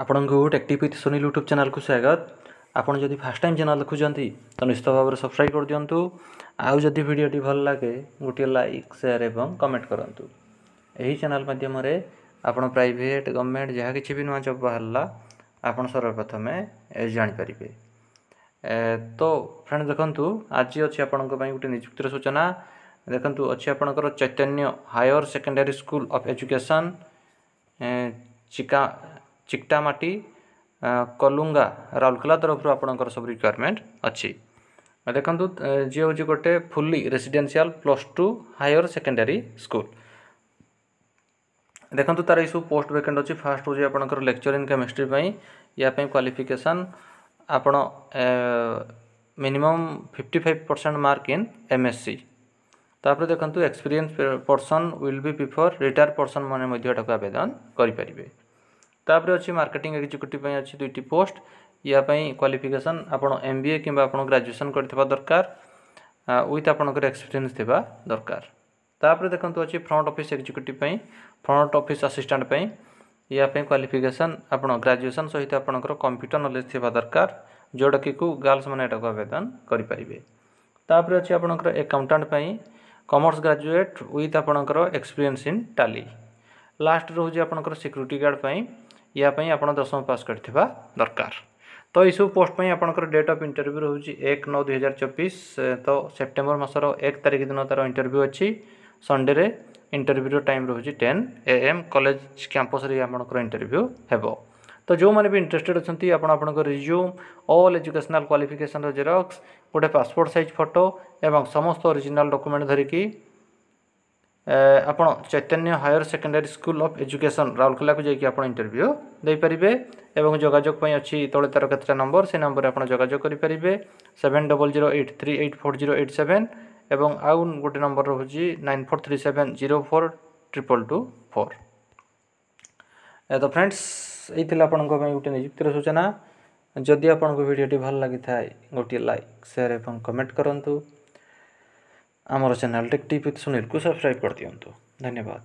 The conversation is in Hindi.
आपण को टेक्टिव विथ सुनील यूट्यूब चैनल को स्वागत। आपण जदि फर्स्ट टाइम चैनल देखुंती तो निश्चित भाव में सब्सक्राइब कर दिंतु। आउ जदि वीडियो भल लगे गोटे लाइक शेयर एवं कमेंट करूँ। यही चैनल माध्यम आपण प्राइवेट गवर्नमेंट जहाँ कि भी नुआ जब बाहरला आपण सर्वप्रथम जापर। तो फ्रेंड देखु आज अच्छी आपण गोटे निजुक्तिर सूचना देखु अच्छी आपणकर Chaitanya higher secondary school of education Chikatamati Kalunga Rourkela तरफ आपणकर सब रिक्वायरमेंट अच्छी। देखु जी हूँ गोटे fully residential +2 higher secondary school. देखु तार सब पोस्ट वैकेंट अच्छी। फास्ट हूँ आपणकर लेक्चर इन केमिस्ट्री या क्वालिफिकेशन आपण मिनिमम 55% मार्क इन एमएससी। तापर देखु experience person will be prefer retire person मैंने आवेदन करें। तापर अच्छी मार्केटिंग एग्जीक्यूटिव अच्छी 2टी पोस्ट। या क्वालिफिकेशन आपण एमबीए कि ग्रेजुएशन करथिबा दरकार विथ आपणकर एक्सपीरियंस थिबा दरकार। तापर देखु अच्छी front office executive front office assistant या क्वालिफिकेशन आपण ग्रेजुएशन सहित आपणकर कंप्यूटर नॉलेज थिबा दरकार जोड़ा कि गर्ल्स मैंने आवेदन करें। तापर अच्छी आपणकर अकाउंटेंट कॉमर्स ग्रेजुएट विथ आपणकर एक्सपीरियंस इन टैली। लास्ट रोज आपणकर सिक्यूरीटी गार्ड या आप 10वीं पास करथिबा दरकार। तो यह सब पोस्ट आपणकर डेट ऑफ इंटरव्यू रोचे 1/9/2024। तो सेप्टेम्बर मासर 1 तारिख दिन तार इंटरव्यू अच्छी। संडे रे इंटरव्यू टाइम रोचे 10 AM कॉलेज कैंपस रे आपणकर इंटरव्यू हेबो। तो जो मैंने भी इंटरेस्टेड अच्छा आपणकर resume all educational qualification xerox गोटे पासपोर्ट साइज फोटो एवं समस्त ओरिजिनल डॉक्यूमेंट धरिकी आपण Chaitanya higher secondary school of education Rourkela को जाकि आप इंटरव्यू दे पारिबे। एवं जोगाजोग अच्छी तले तार केतटा नंबर से नंबर आप जोगाजोग करेंगे 7008384087 एवं आउ गोटे नंबर रोचे 9437042224। तो फ्रेंड्स ये आपण गोटे निजुक्तिर सूचना। जदि आपन को वीडियो भल लगी था गोटे लाइक शेयर एवं कमेंट करूँ। आमर चैनल टेक्टिव विथ सुनील को सब्सक्राइब कर दिंतु। धन्यवाद।